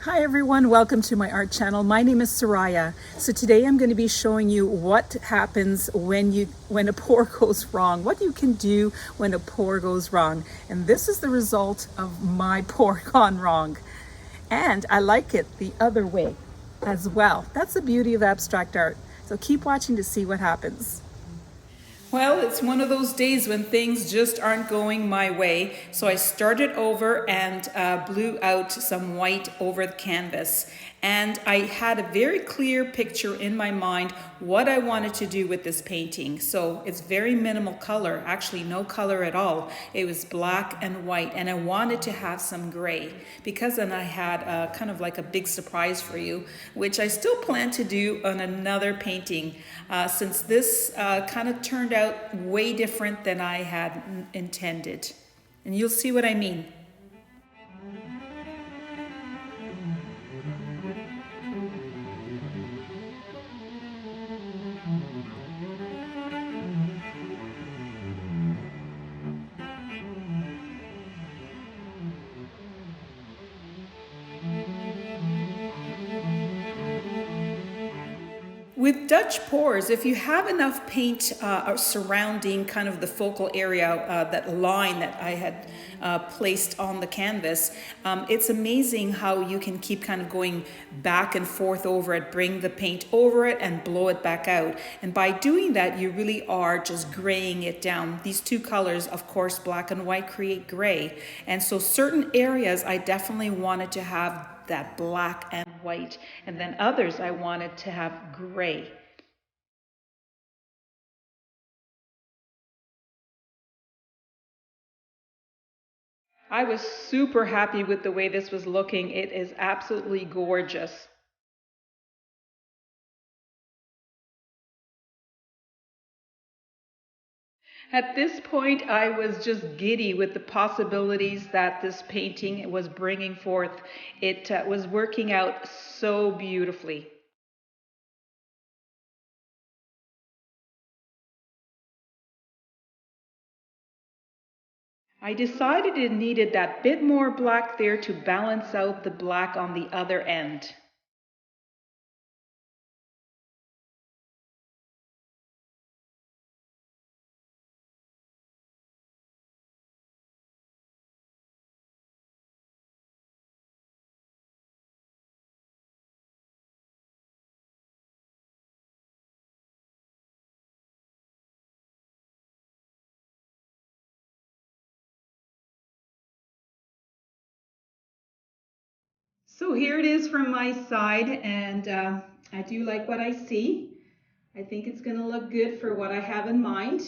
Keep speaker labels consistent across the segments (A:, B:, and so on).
A: Hi everyone, welcome to my art channel. My name is Soraya. So today I'm going to be showing you what happens when a pour goes wrong, what you can do when a pour goes wrong. And this is the result of my pour gone wrong. And I like it the other way as well. That's the beauty of abstract art. So keep watching to see what happens. Well, it's one of those days when things just aren't going my way. So I started over and blew out some white over the canvas. And I had a very clear picture in my mind what I wanted to do with this painting. So it's very minimal color, actually no color at all. It was black and white, and I wanted to have some gray because then I had kind of like a big surprise for you, which I still plan to do on another painting since this kind of turned out way different than I had intended. And you'll see what I mean. With Dutch pours, if you have enough paint surrounding kind of the focal area, that line that I had placed on the canvas, it's amazing how you can keep kind of going back and forth over it, bring the paint over it and blow it back out. And by doing that, you really are just graying it down. These two colors, of course, black and white, create gray. And so certain areas I definitely wanted to have that black and white, and then others I wanted to have gray. I was super happy with the way this was looking. It is absolutely gorgeous. At this point, I was just giddy with the possibilities that this painting was bringing forth. It was working out so beautifully. I decided it needed that bit more black there to balance out the black on the other end. So here it is from my side, and I do like what I see. I think it's going to look good for what I have in mind.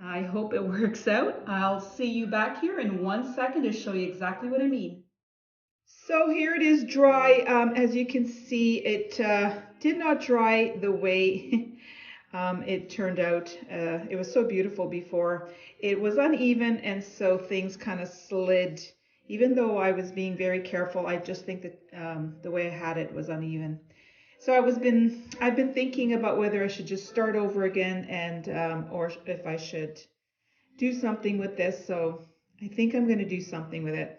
A: I hope it works out. I'll see you back here in 1 second to show you exactly what I mean. So here it is dry. As you can see, it did not dry the way it turned out. It was so beautiful before. It was uneven, and so things kind of slid. Even though I was being very careful, I just think that the way I had it was uneven. So I've been thinking about whether I should just start over again and or if I should do something with this. So I think I'm going to do something with it.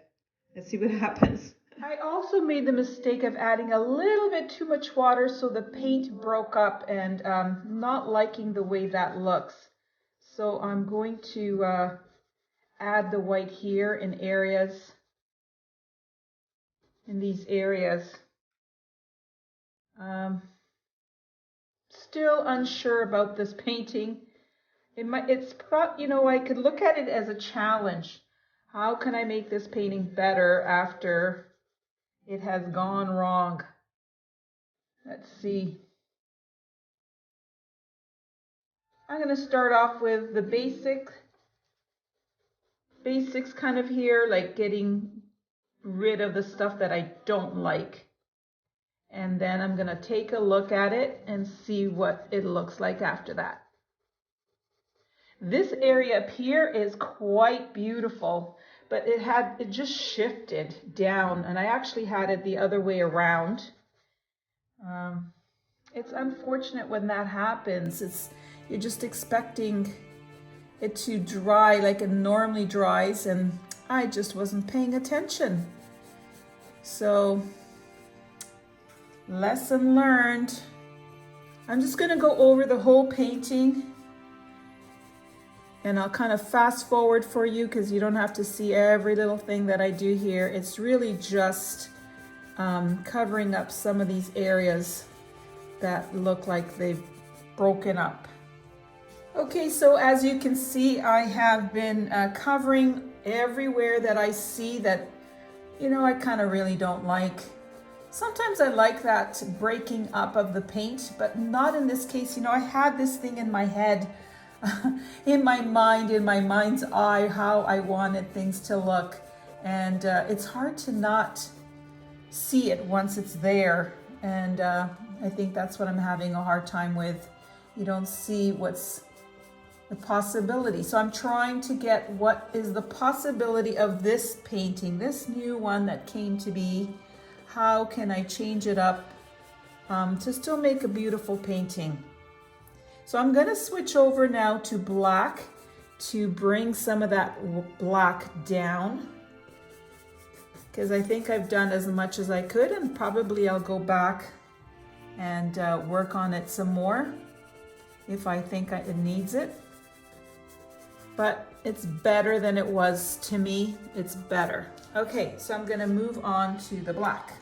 A: Let's see what happens. I also made the mistake of adding a little bit too much water, so the paint broke up, and not liking the way that looks. So I'm going to add the white here in these areas. Still unsure about this painting. I could look at it as a challenge. How can I make this painting better after it has gone wrong? Let's see. I'm going to start off with the basics kind of here, like getting rid of the stuff that I don't like. And then I'm going to take a look at it and see what it looks like after that. This area up here is quite beautiful, but it just shifted down, and I actually had it the other way around. It's unfortunate when that happens. You're just expecting it to dry like it normally dries, and I just wasn't paying attention. So Lesson learned. I'm just going to go over the whole painting, and I'll kind of fast forward for you because you don't have to see every little thing that I do here. It's really just covering up some of these areas that look like they've broken up. Okay, so as you can see, I have been covering everywhere that I see that, you know, I kind of really don't like. Sometimes I like that breaking up of the paint, but not in this case. You know, I had this thing in my head, in my mind, in my mind's eye, how I wanted things to look. And it's hard to not see it once it's there. And I think that's what I'm having a hard time with. You don't see what's the possibility. So I'm trying to get what is the possibility of this painting, this new one that came to be. How can I change it up to still make a beautiful painting? So I'm going to switch over now to black to bring some of that black down, because I think I've done as much as I could, and probably I'll go back and work on it some more if I think it needs it. But it's better than it was to me. It's better. Okay, so I'm going to move on to the black.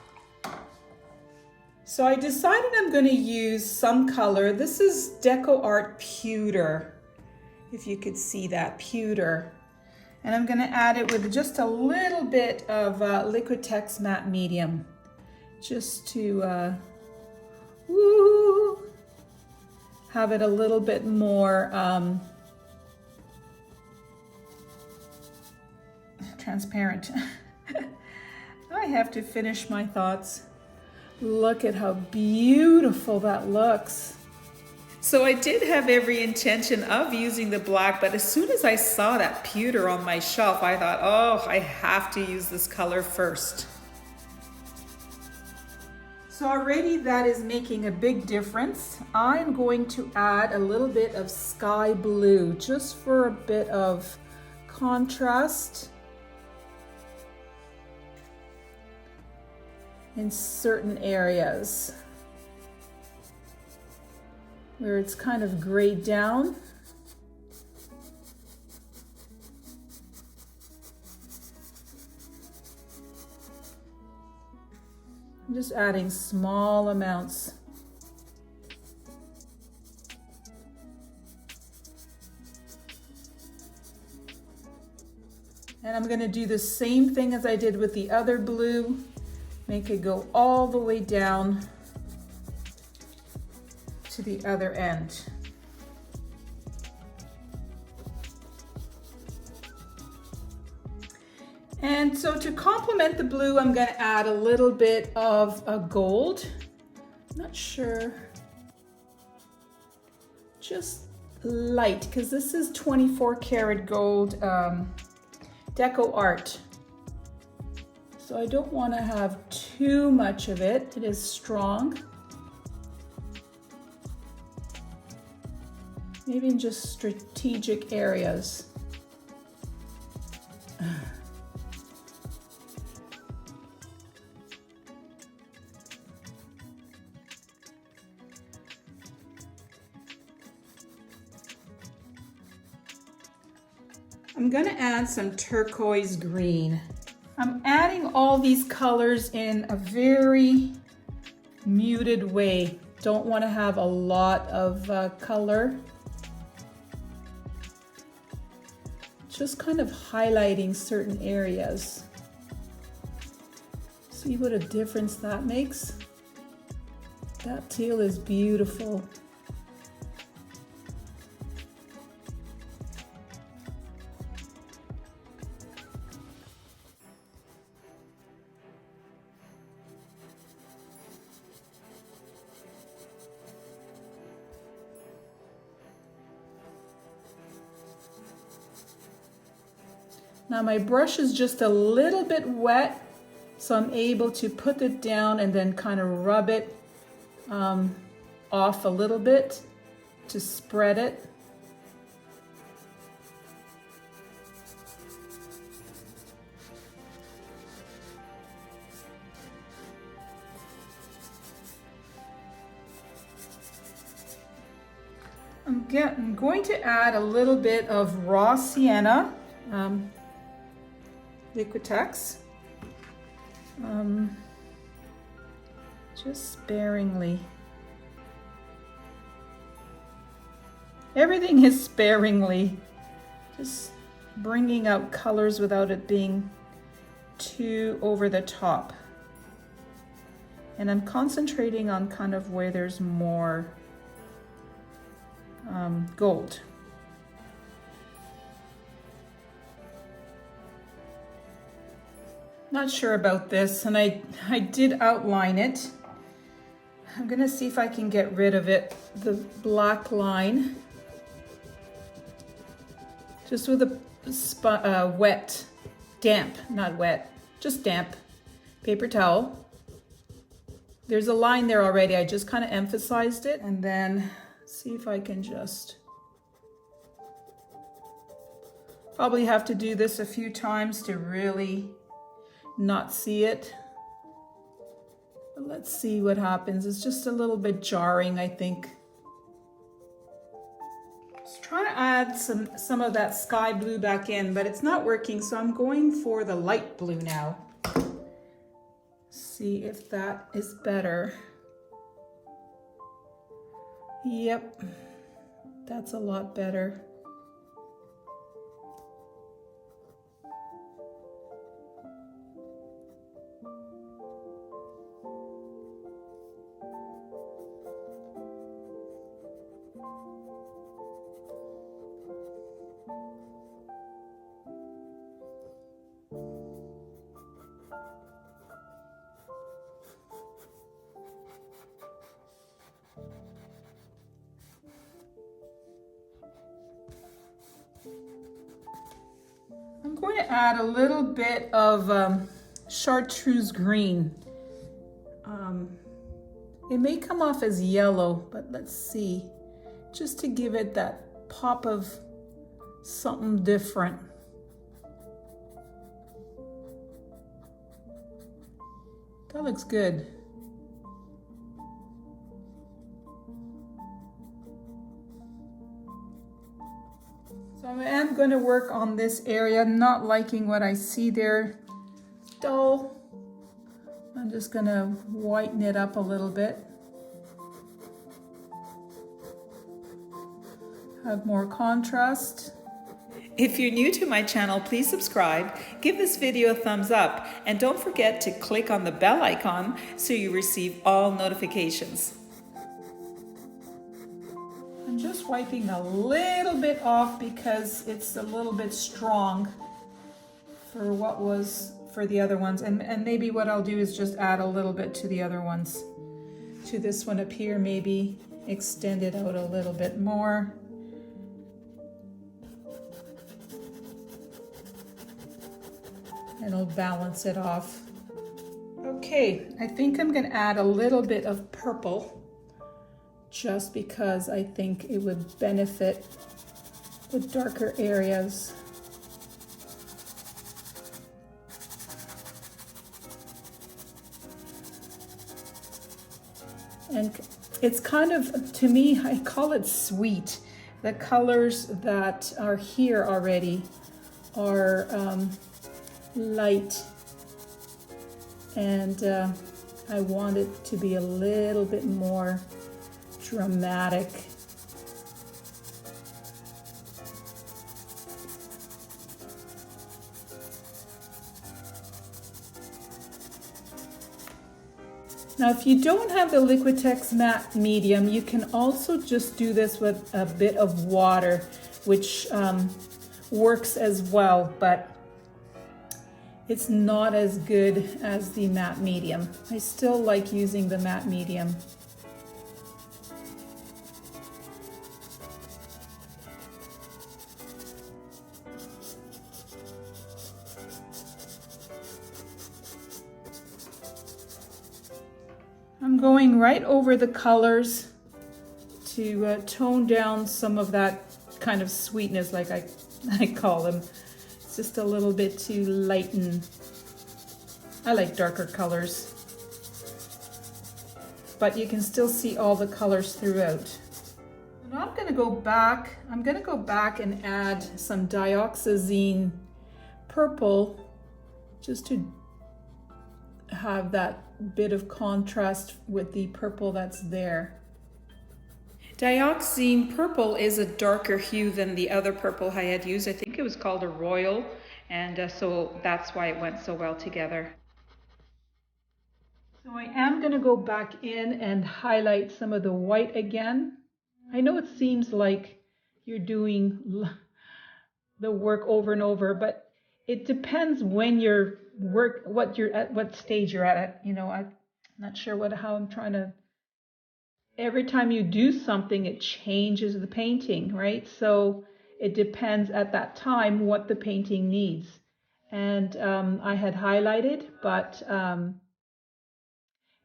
A: So I decided I'm going to use some color. This is Deco Art Pewter, if you could see that, pewter. And I'm going to add it with just a little bit of Liquitex Matte Medium, just to have it a little bit more transparent. I have to finish my thoughts. Look at how beautiful that looks. So I did have every intention of using the black, but as soon as I saw that pewter on my shelf, I thought, oh, I have to use this color first. So already that is making a big difference. I'm going to add a little bit of sky blue just for a bit of contrast in certain areas where it's kind of grayed down. I'm just adding small amounts. And I'm going to do the same thing as I did with the other blue. Make it go all the way down to the other end. And so to complement the blue, I'm going to add a little bit of a gold. Not sure. Just light, because this is 24 karat gold Deco Art. So I don't want to have too much of it. It is strong. Maybe in just strategic areas. I'm going to add some turquoise green. I'm adding all these colors in a very muted way. Don't want to have a lot of color. Just kind of highlighting certain areas. See what a difference that makes? That teal is beautiful. Now my brush is just a little bit wet, so I'm able to put it down and then kind of rub it off a little bit to spread it. I'm going to add a little bit of raw sienna Liquitex, just sparingly. Everything is sparingly, just bringing out colors without it being too over the top. And I'm concentrating on kind of where there's more gold. Not sure about this, and I did outline it. I'm gonna see if I can get rid of it, the black line, just with a wet, damp, not wet, just damp paper towel. There's a line there already, I just kind of emphasized it, and then see if I can just, probably have to do this a few times to really not see it. But let's see what happens. It's just a little bit jarring, I think. Just trying to add some of that sky blue back in, but it's not working, so I'm going for the light blue now. See if that is better. Yep, that's a lot better. I'm going to add a little bit of chartreuse green. It may come off as yellow, but let's see, just to give it that pop of something different. That looks good. So I am going to work on this area. I'm not liking what I see there. Dull. I'm just going to whiten it up a little bit. Have more contrast.
B: If you're new to my channel, please subscribe, give this video a thumbs up, and don't forget to click on the bell icon so you receive all notifications.
A: I'm just wiping a little bit off because it's a little bit strong for what was for the other ones, and maybe what I'll do is just add a little bit to the other ones. To this one up here, maybe extend it out a little bit more. And it'll balance it off. Okay, I think I'm gonna add a little bit of purple just because I think it would benefit the darker areas. And it's kind of, to me, I call it sweet. The colors that are here already are light, and I want it to be a little bit more dramatic. Now, if you don't have the Liquitex matte medium, you can also just do this with a bit of water, which works as well, but it's not as good as the matte medium. I still like using the matte medium. I'm going right over the colors to tone down some of that kind of sweetness, like I call them. It's just a little bit to lighten. I like darker colors, but you can still see all the colors throughout. And
B: I'm going to go back. I'm going to go back and add some dioxazine purple just to have that bit of contrast with the purple that's there. Dioxazine purple is a darker hue than the other purple I had used. I think it was called a royal, and so that's why it went so well together. So I am going to go back in and highlight some of the white again. I know it seems like you're doing the work over and over, but it depends when you're what stage you're at. You know, I'm not sure how I'm trying to. Every time you do something, it changes the painting, right? So it depends at that time what the painting needs. And I had highlighted, but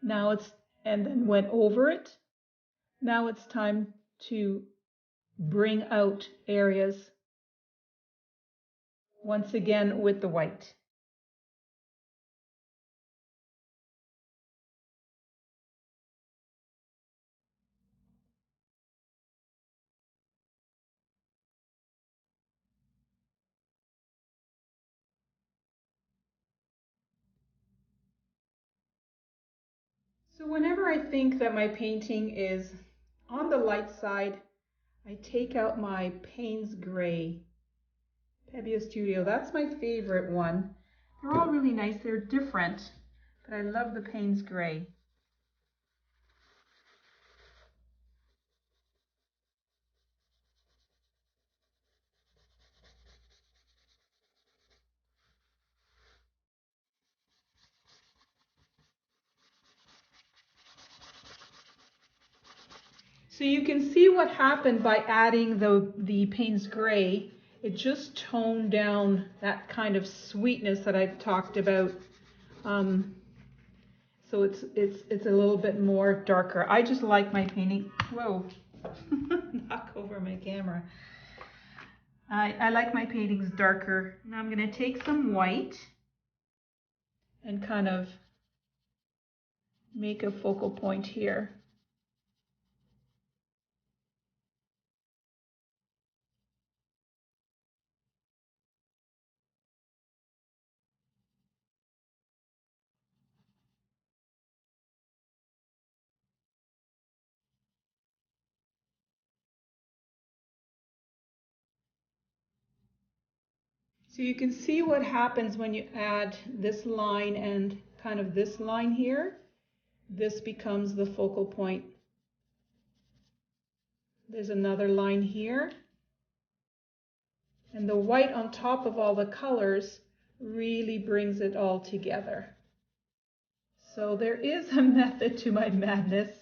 B: now and then went over it. Now it's time to bring out areas once again with the white. So whenever I think that my painting is on the light side, I take out my Payne's Gray Pebeo Studio. That's my favorite one. They're all really nice. They're different, but I love the Payne's Gray. So you can see what happened by adding the Payne's Gray. It just toned down that kind of sweetness that I've talked about. So it's a little bit more darker. I just like my painting. Whoa, knock over my camera. I like my paintings darker. Now I'm going to take some white and kind of make a focal point here. So you can see what happens when you add this line and kind of this line here. This becomes the focal point. There's another line here. And the white on top of all the colors really brings it all together. So there is a method to my madness.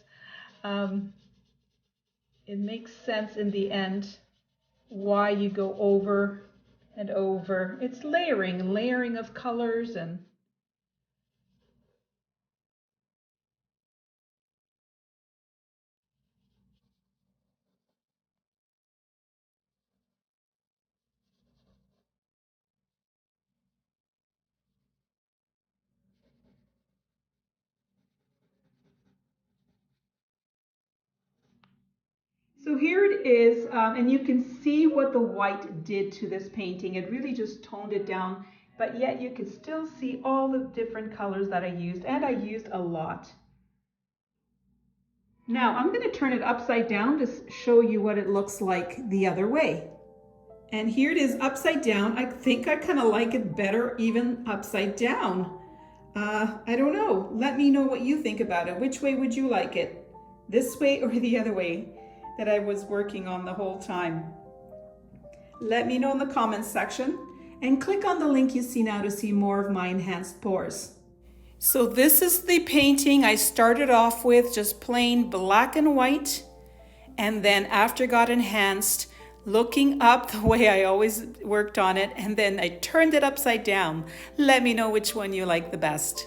B: It makes sense in the end why you go over and over. It's layering of colors and so here it is, and you can see what the white did to this painting. It really just toned it down, but yet you can still see all the different colors that I used, and I used a lot. Now I'm going to turn it upside down to show you what it looks like the other way. And here it is upside down. I think I kind of like it better even upside down. I don't know. Let me know what you think about it. Which way would you like it? This way or the other way that I was working on the whole time? Let me know in the comments section and click on the link you see now to see more of my enhanced pours. So this is the painting I started off with, just plain black and white. And then after it got enhanced, looking up the way I always worked on it, and then I turned it upside down. Let me know which one you like the best.